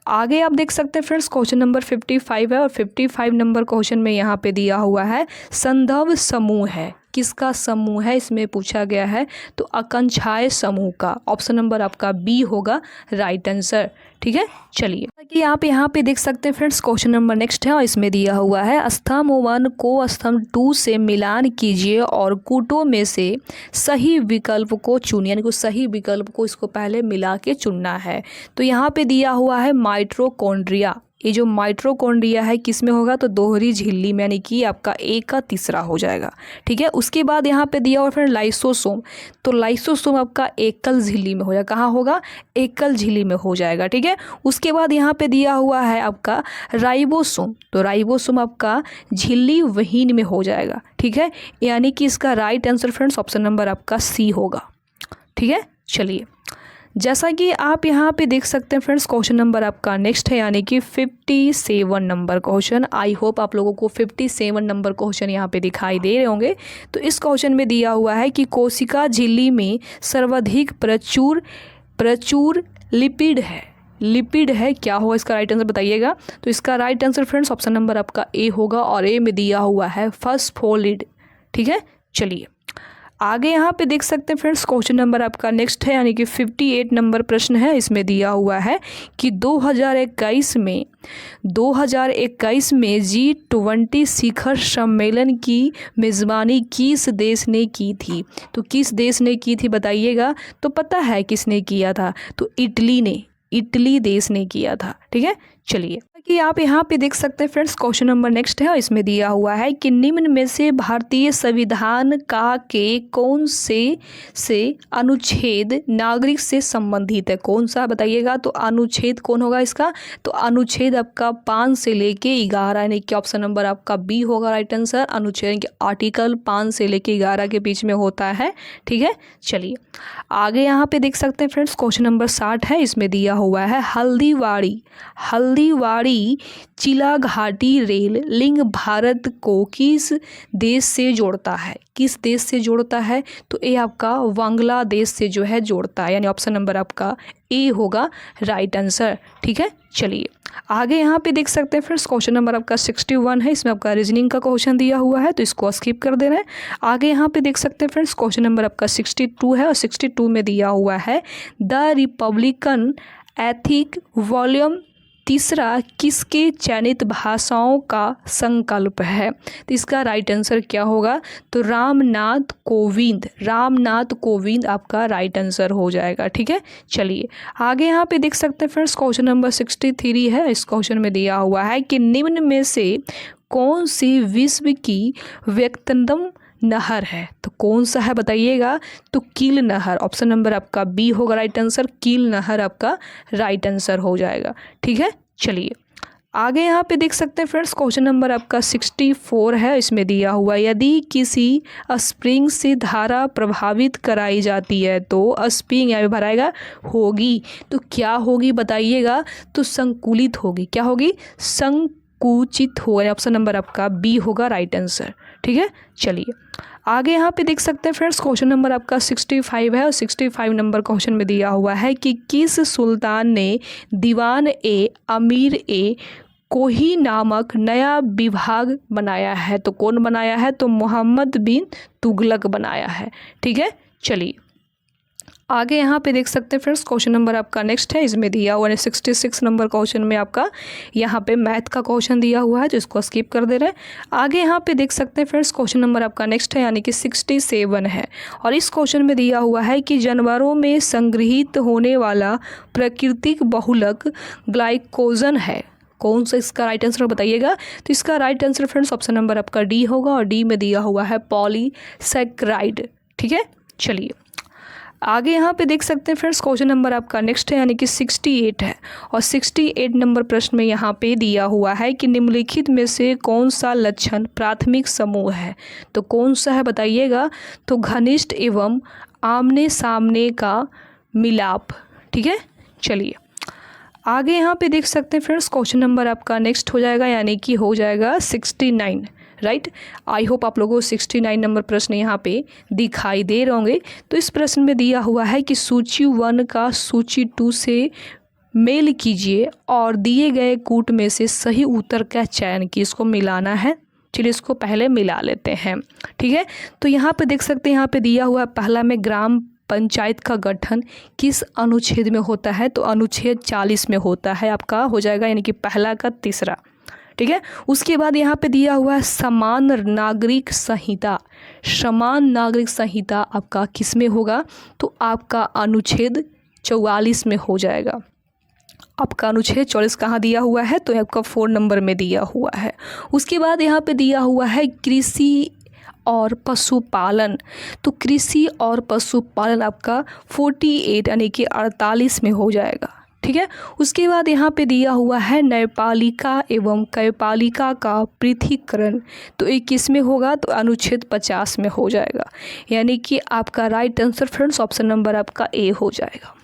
आगे आप देख सकते हैं फ्रेंड्स, क्वेश्चन नंबर 55 है। और 55 नंबर क्वेश्चन में यहाँ पे दिया हुआ है संदर्भ समूह है, किसका समूह है इसमें पूछा गया है? तो आकांक्षाएं समूह का। ऑप्शन नंबर आपका बी होगा राइट आंसर। ठीक है, चलिए कि आप यहाँ पे देख सकते हैं फ्रेंड्स, क्वेश्चन नंबर नेक्स्ट है। और इसमें दिया हुआ है स्तंभ 1 को स्तंभ 2 से मिलान कीजिए और कूटों में से सही विकल्प को चुनिए, यानी कि सही विकल्प को इसको पहले मिला के चुनना है। तो यहाँ पे दिया हुआ है माइटोकॉन्ड्रिया। ये जो माइटोकॉन्ड्रिया है किस में होगा, तो दोहरी झिल्ली में, यानी कि आपका ए का तीसरा हो जाएगा। ठीक है, उसके बाद यहाँ पे दिया हुआ फ्रेंड लाइसोसोम, तो लाइसोसोम आपका एकल झिल्ली में हो जाएगा। कहाँ होगा, एकल झिल्ली में हो जाएगा। ठीक है, उसके बाद यहाँ पे दिया हुआ है आपका राइबोसोम, तो राइबोसोम आपका झिल्ली वहीन में हो जाएगा। ठीक है, यानी कि इसका right answer friends option number आपका सी होगा। ठीक है, चलिए जैसा कि आप यहाँ पे देख सकते हैं फ्रेंड्स, क्वेश्चन नंबर आपका नेक्स्ट है, यानी कि 57 नंबर क्वेश्चन। आई होप आप लोगों को 57 नंबर क्वेश्चन यहाँ पे दिखाई दे रहे होंगे। तो इस क्वेश्चन में दिया हुआ है कि कोशिका झिल्ली में सर्वाधिक प्रचुर लिपिड है, क्या होगा इसका राइट आंसर बताइएगा। तो इसका right answer friends option number आपका ए होगा, और ए में दिया हुआ है फॉस्फोलिपिड। ठीक है, चलिए आगे यहाँ पे देख सकते हैं फ्रेंड्स, क्वेश्चन नंबर आपका नेक्स्ट है, यानी कि 58 नंबर प्रश्न है। इसमें दिया हुआ है कि 2021 में G20 शिखर सम्मेलन की मेज़बानी किस देश ने की थी। तो किस देश ने की थी बताइएगा। तो पता है किसने किया था, तो इटली देश ने किया था। ठीक है, चलिए कि आप यहाँ पे देख सकते हैं फ्रेंड्स, क्वेश्चन नंबर नेक्स्ट है। इसमें दिया हुआ है कि निम्न में से भारतीय संविधान का के कौन से अनुच्छेद नागरिक से संबंधित है, कौन सा बताइएगा। तो अनुच्छेद कौन होगा इसका, तो अनुच्छेद आपका 5 से लेके 11, यानी कि ऑप्शन नंबर आपका बी होगा राइट आंसर। अनुच्छेद के आर्टिकल 5 से लेके 11 के बीच में होता है। ठीक है, चलिए आगे यहाँ पे देख सकते हैं फ्रेंड्स, क्वेश्चन नंबर 60 है। इसमें दिया हुआ है हल्दीवाड़ी चिला घाटी रेल लिंक भारत को किस देश से जोड़ता है, किस देश से जोड़ता है। तो ये आपका बांग्लादेश से जो है जोड़ता है, यानी ऑप्शन नंबर आपका ए होगा राइट आंसर। ठीक है, चलिए आगे यहाँ पे देख सकते हैं फ्रेंड्स, क्वेश्चन नंबर आपका 61 है। इसमें आपका रीजनिंग का क्वेश्चन दिया हुआ है, तो इसको स्किप कर दे रहे हैं। आगे यहाँ पे देख सकते हैं फ्रेंड्स, क्वेश्चन नंबर आपका 62 है, और 62 में दिया हुआ है द रिपब्लिकन एथिक वॉल्यूम तीसरा किसके चयनित भाषाओं का संकल्प है। तो इसका राइट आंसर क्या होगा, तो रामनाथ कोविंद आपका राइट आंसर हो जाएगा। ठीक है, चलिए आगे यहाँ पे देख सकते हैं फ्रेंड्स, क्वेश्चन नंबर 63 है। इस क्वेश्चन में दिया हुआ है कि निम्न में से कौन सी विश्व की व्यक्तम नहर है। तो कौन सा है बताइएगा। तो कील नहर, ऑप्शन नंबर आपका बी होगा राइट आंसर। कील नहर आपका राइट आंसर हो जाएगा। ठीक है, चलिए आगे यहाँ पे देख सकते हैं फ्रेंड्स, क्वेश्चन नंबर आपका 64 है। इसमें दिया हुआ यदि किसी स्प्रिंग से धारा प्रभावित कराई जाती है तो स्प्रिंग यहाँ पे भराएगा होगी, तो क्या होगी बताइएगा। तो संकुलित होगी, क्या होगी, संकुचित होगा। ऑप्शन नंबर आपका बी होगा राइट आंसर। ठीक है, चलिए आगे यहाँ पे देख सकते हैं फ्रेंड्स, क्वेश्चन नंबर आपका 65 है, और 65 नंबर क्वेश्चन में दिया हुआ है कि किस सुल्तान ने दीवान ए अमीर ए कोही नामक नया विभाग बनाया है। तो कौन बनाया है, तो मोहम्मद बिन तुगलक बनाया है। ठीक है, चलिए आगे यहाँ पे देख सकते हैं फ्रेंड्स, क्वेश्चन नंबर आपका नेक्स्ट है। इसमें दिया हुआ है 66 नंबर क्वेश्चन में आपका यहाँ पे मैथ का क्वेश्चन दिया हुआ है, जिसको स्किप कर दे रहे हैं। आगे यहाँ पे देख सकते हैं फ्रेंड्स, क्वेश्चन नंबर आपका नेक्स्ट है, यानी कि 67 है। और इस क्वेश्चन में दिया हुआ है कि जानवरों में संग्रहित होने वाला प्राकृतिक बहुलक ग्लाइकोजन है, कौन सा इसका राइट आंसर बताइएगा। तो इसका right answer friends option number आपका डी होगा, और डी में दिया हुआ है पॉलीसैकेराइड। ठीक है, चलिए आगे यहाँ पे देख सकते हैं फ्रेंड्स, क्वेश्चन नंबर आपका नेक्स्ट है, यानी कि 68 है। और 68 नंबर प्रश्न में यहाँ पे दिया हुआ है कि निम्नलिखित में से कौन सा लक्षण प्राथमिक समूह है। तो कौन सा है बताइएगा। तो घनिष्ठ एवं आमने सामने का मिलाप। ठीक है, चलिए आगे यहाँ पे देख सकते हैं फ्रेंड्स, क्वेश्चन नंबर आपका नेक्स्ट हो जाएगा, यानी कि हो जाएगा 69 राइट। आई होप आप लोगों को 69 नंबर प्रश्न यहाँ पे दिखाई दे रहे होंगे। तो इस प्रश्न में दिया हुआ है कि सूची 1 का सूची 2 से मेल कीजिए और दिए गए कूट में से सही उत्तर का चयन कीजिए। इसको मिलाना है, चलिए इसको पहले मिला लेते हैं। ठीक है, तो यहाँ पे देख सकते हैं, यहाँ पे दिया हुआ पहला में ग्राम पंचायत का गठन किस अनुच्छेद में होता है। तो अनुच्छेद 40 में होता है, आपका हो जाएगा यानी कि पहला का तीसरा। ठीक है, उसके बाद यहाँ पे दिया हुआ है समान नागरिक संहिता। समान नागरिक संहिता आपका किस में होगा। तो आपका अनुच्छेद 44 में हो जाएगा। आपका अनुच्छेद 44 कहाँ दिया हुआ है, तो आपका 4 नंबर में दिया हुआ है। उसके बाद यहाँ पे दिया हुआ है कृषि और पशुपालन, तो कृषि और पशुपालन आपका 48 यानी कि 48 में हो जाएगा, ठीक है। उसके बाद यहाँ पे दिया हुआ है न्यायपालिका एवं कार्यपालिका का पृथक्करण, तो ये किस में होगा, तो अनुच्छेद 50 में हो जाएगा, यानी कि आपका right answer friends option number आपका ए हो जाएगा,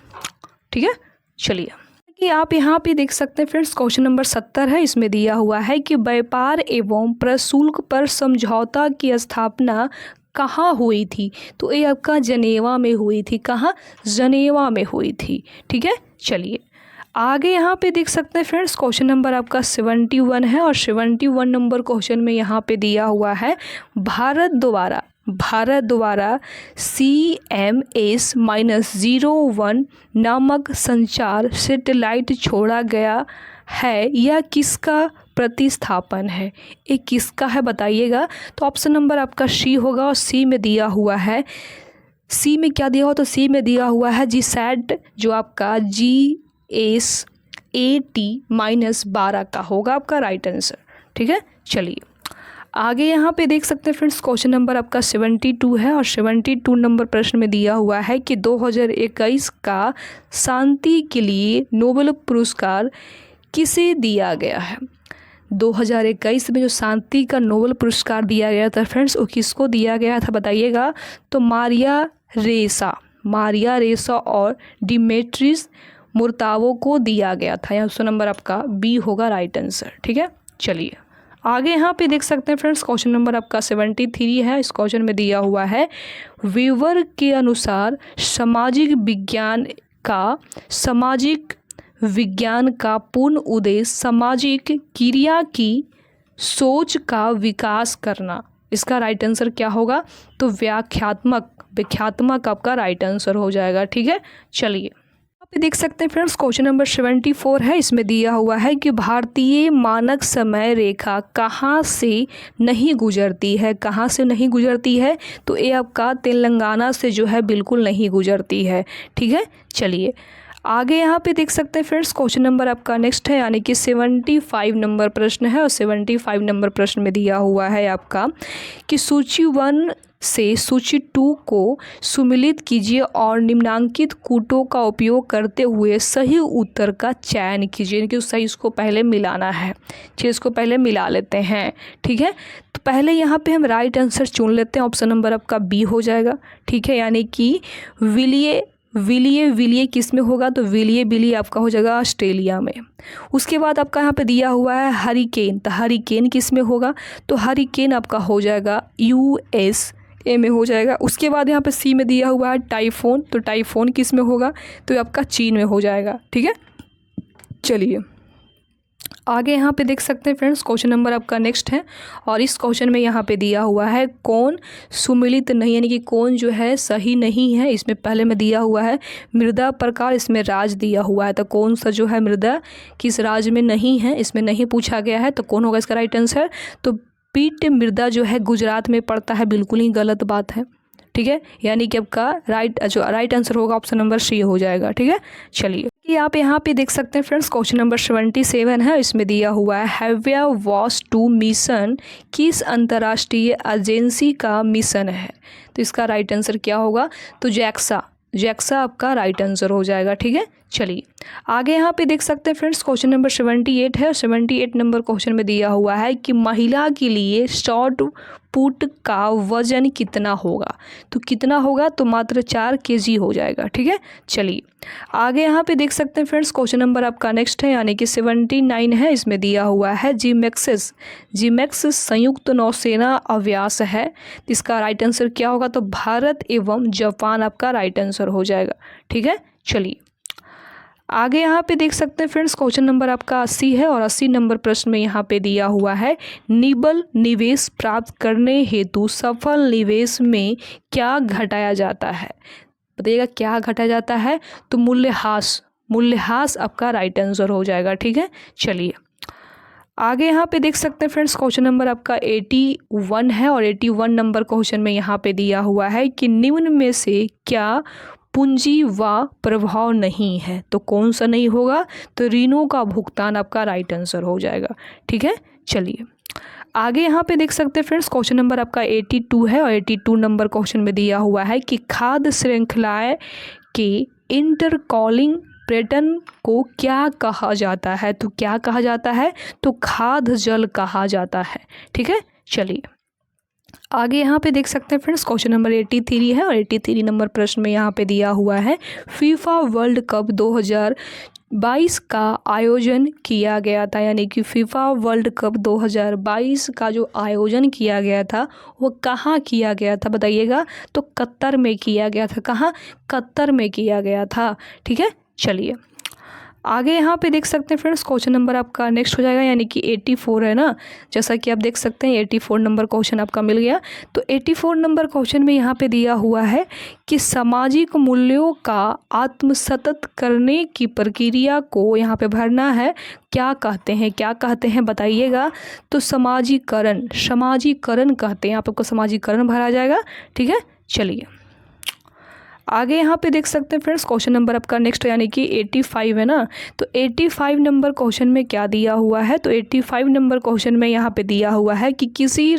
ठीक है। चलिए कि आप यहाँ पे देख सकते हैं फ्रेंड्स क्वेश्चन नंबर 70 है, इसमें दिया हुआ है कि व्यापार एवं प्रशुल्क पर समझौता की स्थापना कहाँ हुई थी, तो ये आपका जनेवा में हुई थी, कहाँ, जनेवा में हुई थी, ठीक है। चलिए आगे यहाँ पे देख सकते हैं फ्रेंड्स क्वेश्चन नंबर आपका 71 है, और 71 नंबर क्वेश्चन में यहाँ पे दिया हुआ है भारत द्वारा CMS-01 नामक संचार सैटेलाइट छोड़ा गया है, यह किसका प्रतिस्थापन है, ये किसका है बताइएगा। तो ऑप्शन नंबर आपका सी होगा, और सी में दिया हुआ है, सी में क्या दिया हुआ, तो सी में दिया हुआ है जीसैट, जो आपका GSAT-12 का होगा आपका राइट आंसर, ठीक है। चलिए आगे यहाँ पे देख सकते हैं फ्रेंड्स क्वेश्चन नंबर आपका 72 है, और 72 नंबर प्रश्न में दिया हुआ है कि 2021 का शांति के लिए नोबेल पुरस्कार किसे दिया गया है। 2021 में जो शांति का नोबेल पुरस्कार दिया गया था फ्रेंड्स, वो किसको दिया गया था बताइएगा, तो मारिया रेसा और डिमेट्रिस मुर्तावो को दिया गया था। यहाँ ऑप्शन नंबर आपका बी होगा राइट आंसर, ठीक है। चलिए आगे यहाँ पे देख सकते हैं फ्रेंड्स क्वेश्चन नंबर आपका 73 है, इस क्वेश्चन में दिया हुआ है वीवर के अनुसार सामाजिक विज्ञान का पूर्ण उद्देश्य सामाजिक क्रिया की सोच का विकास करना, इसका राइट आंसर क्या होगा, तो व्याख्यात्मक आपका राइट आंसर हो जाएगा, ठीक है। चलिए आप देख सकते हैं फ्रेंड्स क्वेश्चन नंबर 74 है, इसमें दिया हुआ है कि भारतीय मानक समय रेखा कहाँ से नहीं गुजरती है, कहाँ से नहीं गुजरती है, तो ये आपका तेलंगाना से जो है बिल्कुल नहीं गुजरती है, ठीक है। चलिए आगे यहाँ पे देख सकते हैं फ्रेंड्स क्वेश्चन नंबर आपका नेक्स्ट है, यानी कि 75 नंबर प्रश्न है, और 75 नंबर प्रश्न में दिया हुआ है आपका कि सूची 1 से सूची 2 को सुमिलित कीजिए और निम्नांकित कूटों का उपयोग करते हुए सही उत्तर का चयन कीजिए, यानी कि सही इसको पहले मिलाना है, चलिए इसको पहले मिला लेते हैं, ठीक है। तो पहले यहाँ पे हम राइट आंसर चुन लेते हैं, ऑप्शन नंबर आपका बी हो जाएगा, ठीक है, यानी कि विलिये किस में होगा, तो विलिये आपका हो जाएगा ऑस्ट्रेलिया में। उसके बाद आपका यहाँ पे दिया हुआ है हरिकेन, तो हरिकेन किस में होगा, तो हरिकेन आपका हो जाएगा USA में हो जाएगा। उसके बाद यहाँ पे सी में दिया हुआ है टाइफोन, तो टाइफोन किस में होगा, तो आपका चीन में हो जाएगा, ठीक है। चलिए आगे यहाँ पे देख सकते हैं फ्रेंड्स क्वेश्चन नंबर आपका नेक्स्ट है, और इस क्वेश्चन में यहाँ पे दिया हुआ है कौन सुमिलित नहीं, यानी कि कौन जो है सही नहीं है। इसमें पहले में दिया हुआ है मृदा प्रकार, इसमें राज दिया हुआ है, तो कौन सा जो है मृदा किस राज्य में नहीं है, इसमें नहीं पूछा गया है, तो कौन होगा इसका राइट आंसर, तो पीट मृदा जो है गुजरात में पड़ता है, बिल्कुल ही गलत बात है, ठीक है, यानी कि आपका राइट आंसर होगा ऑप्शन नंबर सी हो जाएगा, ठीक है। चलिए कि आप यहाँ पे देख सकते हैं फ्रेंड्स क्वेश्चन नंबर 77 है, इसमें दिया हुआ है हैविया वॉस 2 मिशन किस अंतर्राष्ट्रीय एजेंसी का मिशन है, तो इसका राइट आंसर क्या होगा, तो जैक्सा आपका राइट आंसर हो जाएगा, ठीक है। चलिए आगे यहाँ पे देख सकते हैं फ्रेंड्स क्वेश्चन नंबर 78 है, 78 नंबर क्वेश्चन में दिया हुआ है कि महिला के लिए शॉर्ट पुट का वजन कितना होगा, तो कितना होगा, तो मात्र 4 kg हो जाएगा, ठीक है। चलिए आगे यहाँ पे देख सकते हैं फ्रेंड्स क्वेश्चन नंबर आपका नेक्स्ट है, यानी कि 79 है, इसमें दिया हुआ है जीमैक्स संयुक्त नौसेना अभ्यास है, इसका राइट आंसर क्या होगा, तो भारत एवं जापान आपका राइट आंसर हो जाएगा, ठीक है। चलिए आगे यहाँ पे देख सकते हैं फ्रेंड्स क्वेश्चन नंबर आपका 80 है, और 80 नंबर प्रश्न में यहाँ पे दिया हुआ है निवेश प्राप्त करने हेतु सफल निवेश में क्या घटाया जाता है, बताइएगा क्या घटाया जाता है, तो मूल्यह्रास आपका राइट आंसर हो जाएगा, ठीक है। चलिए आगे यहाँ पे देख सकते हैं फ्रेंड्स क्वेश्चन नंबर आपका 81 है, और 81 नंबर क्वेश्चन में यहाँ पे दिया हुआ है कि निम्न में से क्या पूंजी व प्रभाव नहीं है। तो कौन सा नहीं होगा? तो ऋणों का भुगतान आपका राइट आंसर हो जाएगा। ठीक है, चलिए आगे यहाँ पे देख सकते हैं फ्रेंड्स, क्वेश्चन नंबर आपका 82 है और 82 नंबर क्वेश्चन में दिया हुआ है कि खाद्य श्रृंखलाएं के इंटरकॉलिंग पैटर्न को क्या कहा जाता है? तो क्या कहा जाता है? तो खाद्य जल कहा जाता है। ठीक है, चलिए आगे यहाँ पे देख सकते हैं फ्रेंड्स, क्वेश्चन नंबर 83 है और 83 नंबर प्रश्न में यहाँ पे दिया हुआ है फीफा वर्ल्ड कप 2022 का आयोजन किया गया था, यानी कि फीफा वर्ल्ड कप 2022 का जो आयोजन किया गया था वो कहाँ किया गया था बताइएगा? तो कतर में किया गया था। कहाँ? कतर में किया गया था। ठीक है, चलिए आगे यहाँ पे देख सकते हैं फ्रेंड्स, क्वेश्चन नंबर आपका नेक्स्ट हो जाएगा, यानी कि 84 है ना, जैसा कि आप देख सकते हैं 84 नंबर क्वेश्चन आपका मिल गया। तो 84 नंबर क्वेश्चन में यहाँ पे दिया हुआ है कि सामाजिक मूल्यों का आत्मसतत करने की प्रक्रिया को यहाँ पे भरना है, क्या कहते हैं? क्या कहते हैं बताइएगा? तो समाजीकरण, समाजीकरण कहते हैं। यहाँ पे आपको समाजीकरण भरा जाएगा। ठीक है, चलिए आगे यहाँ पे देख सकते हैं फ्रेंड्स, क्वेश्चन नंबर आपका नेक्स्ट यानी कि 85 है ना। तो 85 नंबर क्वेश्चन में क्या दिया हुआ है? तो 85 नंबर क्वेश्चन में यहाँ पे दिया हुआ है कि किसी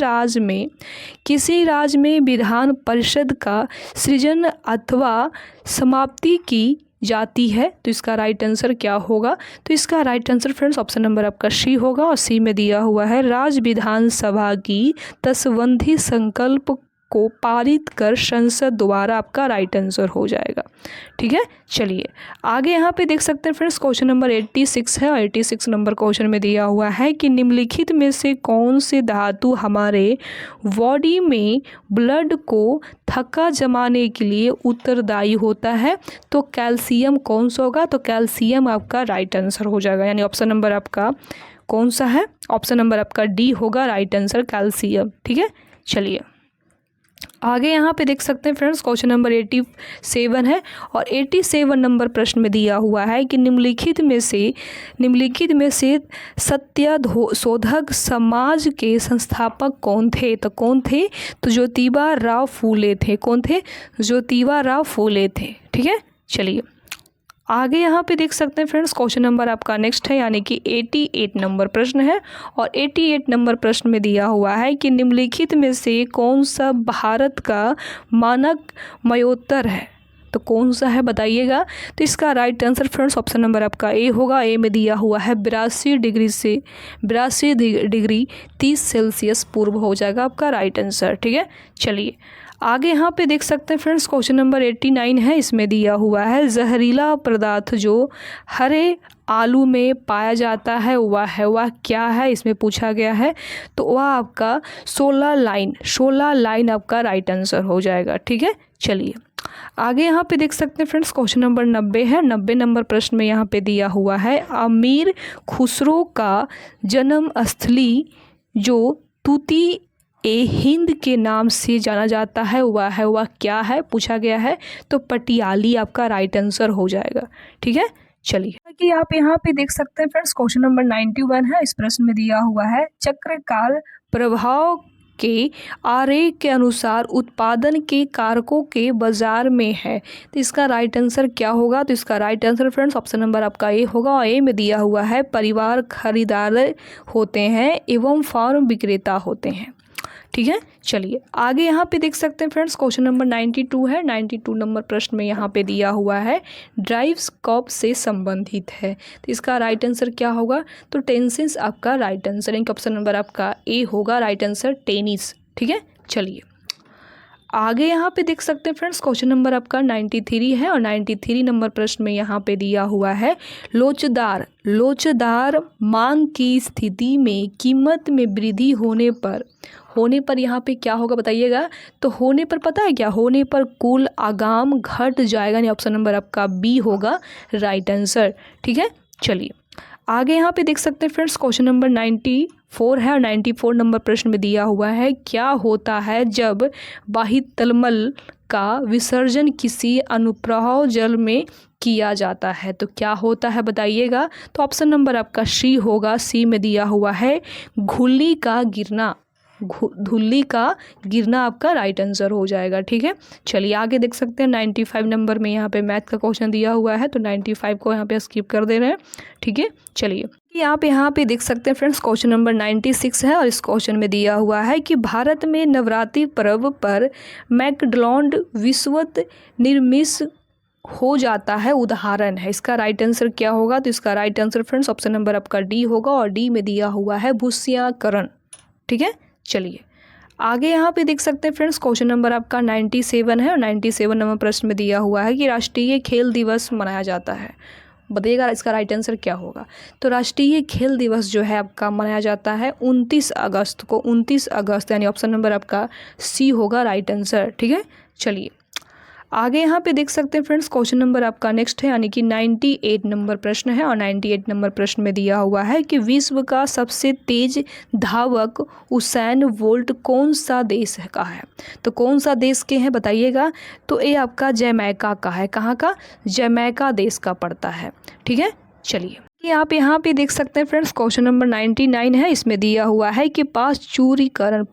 राज्य में विधान परिषद का सृजन अथवा समाप्ति की जाती है। तो इसका राइट आंसर क्या होगा? तो इसका right answer friends option number आपका सी होगा और सी में दिया हुआ है राज्य विधानसभा की तस्बंधी संकल्प को पारित कर संसद द्वारा, आपका राइट आंसर हो जाएगा। ठीक है, चलिए आगे यहाँ पे देख सकते हैं फ्रेंड्स, क्वेश्चन नंबर 86 है और 86 नंबर क्वेश्चन में दिया हुआ है कि निम्नलिखित में से कौन से धातु हमारे बॉडी में ब्लड को थक्का जमाने के लिए उत्तरदायी होता है? तो कैल्शियम कौन सा होगा? तो कैल्शियम आपका राइट आंसर हो जाएगा, यानी ऑप्शन नंबर आपका कौन सा है? ऑप्शन नंबर आपका डी होगा राइट आंसर, कैल्शियम। ठीक है, चलिए आगे यहाँ पे देख सकते हैं फ्रेंड्स, क्वेश्चन नंबर 87 है और 87 नंबर प्रश्न में दिया हुआ है कि निम्नलिखित में से सत्यशोधक समाज के संस्थापक कौन थे? तो कौन थे? तो ज्योतिबा राव फूले थे। कौन थे? ज्योतिबा राव फूले थे। ठीक है, चलिए आगे यहाँ पे देख सकते हैं फ्रेंड्स, क्वेश्चन नंबर आपका नेक्स्ट है, यानी कि 88 नंबर प्रश्न है और 88 नंबर प्रश्न में दिया हुआ है कि निम्नलिखित में से कौन सा भारत का मानक मयोत्तर है? तो कौन सा है बताइएगा? तो इसका right answer friends option number आपका ए होगा। ए में दिया हुआ है 82 डिग्री 30 सेल्सियस पूर्व हो जाएगा आपका राइट आंसर। ठीक है, चलिए आगे यहाँ पे देख सकते हैं फ्रेंड्स, क्वेश्चन नंबर 89 है। इसमें दिया हुआ है जहरीला पदार्थ जो हरे आलू में पाया जाता है वह क्या है? इसमें पूछा गया है। तो वह आपका 16 लाइन आपका राइट आंसर हो जाएगा। ठीक है, चलिए आगे यहाँ पे देख सकते हैं फ्रेंड्स, क्वेश्चन नंबर 90 है। 90 नंबर प्रश्न में यहाँ पे दिया हुआ है अमीर खुसरो का जन्म स्थली जो तूती ए हिंद के नाम से जाना जाता है वह क्या है? पूछा गया है। तो पटियाली आपका राइट आंसर हो जाएगा। ठीक है, चलिए कि आप यहाँ पे देख सकते हैं फ्रेंड्स, क्वेश्चन नंबर 91 है। इस प्रश्न में दिया हुआ है चक्रकाल प्रभाव के आरेख के अनुसार उत्पादन के कारकों के बाजार में है। तो इसका राइट आंसर क्या होगा? तो इसका right answer friends option number आपका ए होगा और ए में दिया हुआ है परिवार खरीदार होते हैं एवं फार्म विक्रेता होते हैं। ठीक है, चलिए आगे यहाँ पे देख सकते हैं फ्रेंड्स, क्वेश्चन नंबर 92 है। 92 नंबर प्रश्न में यहाँ पे दिया हुआ है ड्राइव्स कब से संबंधित है? तो इसका राइट आंसर क्या होगा? तो टेंसेस आपका राइट आंसर, यानी ऑप्शन नंबर आपका ए होगा राइट आंसर, टेनिस। ठीक है, चलिए आगे यहाँ पे देख सकते हैं फ्रेंड्स, क्वेश्चन नंबर आपका 93 है और 93 नंबर प्रश्न में यहाँ पे दिया हुआ है लोचदार मांग की स्थिति में कीमत में वृद्धि होने पर यहाँ पे क्या होगा बताइएगा? तो होने पर पता है क्या? होने पर कुल आगाम घट जाएगा, यानी ऑप्शन नंबर आपका बी होगा राइट आंसर। ठीक है, चलिए आगे यहाँ पे देख सकते हैं फ्रेंड्स, क्वेश्चन नंबर 94 है और 94 नंबर प्रश्न में दिया हुआ है क्या होता है जब बाह्यतलमल का विसर्जन किसी अनुप्रवाह जल में किया जाता है? तो क्या होता है बताइएगा? तो ऑप्शन नंबर आपका सी होगा। सी में दिया हुआ है घुल्ली का गिरना। धुल्ली का गिरना आपका राइट आंसर हो जाएगा। ठीक है, चलिए आगे देख सकते हैं 95 नंबर में यहाँ पे मैथ का क्वेश्चन दिया हुआ है, तो 95 को यहाँ पे स्किप कर दे रहे हैं। ठीक है, चलिए आप यहाँ पे देख सकते हैं फ्रेंड्स, क्वेश्चन नंबर 96 है और इस क्वेश्चन में दिया हुआ है कि भारत में नवरात्रि पर्व पर मैकडॉनल्ड विश्वत निर्मित हो जाता है उदाहरण है। इसका राइट आंसर क्या होगा? तो इसका right answer friends option number आपका डी होगा और डी में दिया हुआ है भूस्याकरण। ठीक है, चलिए आगे यहाँ पे देख सकते हैं फ्रेंड्स, क्वेश्चन नंबर आपका 97 है और 97 नंबर प्रश्न में दिया हुआ है कि राष्ट्रीय खेल दिवस मनाया जाता है। बताइएगा इसका राइट आंसर क्या होगा? तो राष्ट्रीय खेल दिवस जो है आपका मनाया जाता है 29 अगस्त को। 29 अगस्त यानी ऑप्शन नंबर आपका सी होगा राइट आंसर। ठीक है, चलिए आगे यहाँ पे देख सकते हैं फ्रेंड्स, क्वेश्चन नंबर आपका नेक्स्ट है यानी कि 98 नंबर प्रश्न है और 98 नंबर प्रश्न में दिया हुआ है कि विश्व का सबसे तेज धावक उसेन बोल्ट कौन सा देश का है? तो कौन सा देश के हैं बताइएगा? तो ये आपका जमैका का है। कहाँ का? जमैका देश का पड़ता है। ठीक है, चलिए आप यहाँ पे देख सकते हैं फ्रेंड्स, क्वेश्चन नंबर 99 है। इसमें दिया हुआ है कि पाश्चुरीकरण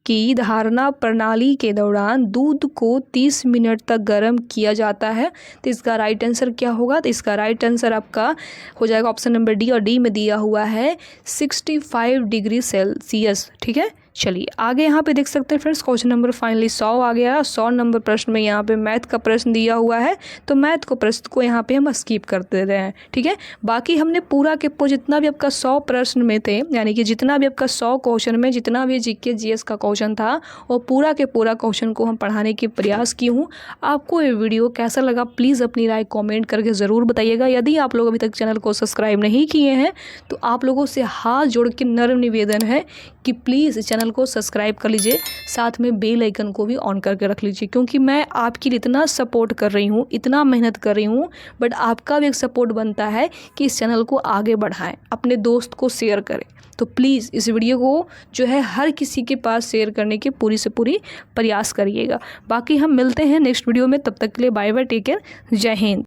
की धारणा प्रणाली के दौरान दूध को 30 मिनट तक गर्म किया जाता है। तो इसका राइट आंसर क्या होगा? तो इसका राइट आंसर आपका हो जाएगा ऑप्शन नंबर डी और डी में दिया हुआ है 65 डिग्री सेल्सियस। ठीक है, चलिए आगे यहाँ पे देख सकते हैं फ्रेंड्स, क्वेश्चन नंबर फाइनली 100 आ गया। 100 नंबर प्रश्न में यहाँ पे मैथ का प्रश्न दिया हुआ है, तो मैथ को प्रश्न को यहाँ पे हम स्किप कर दे रहे हैं। ठीक है, बाकी हमने पूरा के जितना भी आपका 100 प्रश्न में थे, यानी कि जितना भी आपका 100 क्वेश्चन में जितना भी जीके जीएस का क्वेश्चन था वो पूरा के पूरा क्वेश्चन को हम पढ़ाने की प्रयास की हूँ। आपको ये वीडियो कैसा लगा प्लीज़ अपनी राय कॉमेंट करके ज़रूर बताइएगा। यदि आप लोग अभी तक चैनल को सब्सक्राइब नहीं किए हैं तो आप लोगों से हाथ जोड़ के नर्म निवेदन है कि प्लीज़ चैनल को सब्सक्राइब कर लीजिए, साथ में बेल आइकन को भी ऑन करके रख लीजिए, क्योंकि मैं आपके लिए इतना सपोर्ट कर रही हूँ, इतना मेहनत कर रही हूँ, बट आपका भी एक सपोर्ट बनता है कि इस चैनल को आगे बढ़ाएं, अपने दोस्त को शेयर करें। तो प्लीज़ इस वीडियो को जो है हर किसी के पास शेयर करने की पूरी से पूरी प्रयास करिएगा। बाकी हम मिलते हैं नेक्स्ट वीडियो में, तब तक के लिए बाय बाय, टेक केयर, जय हिंद।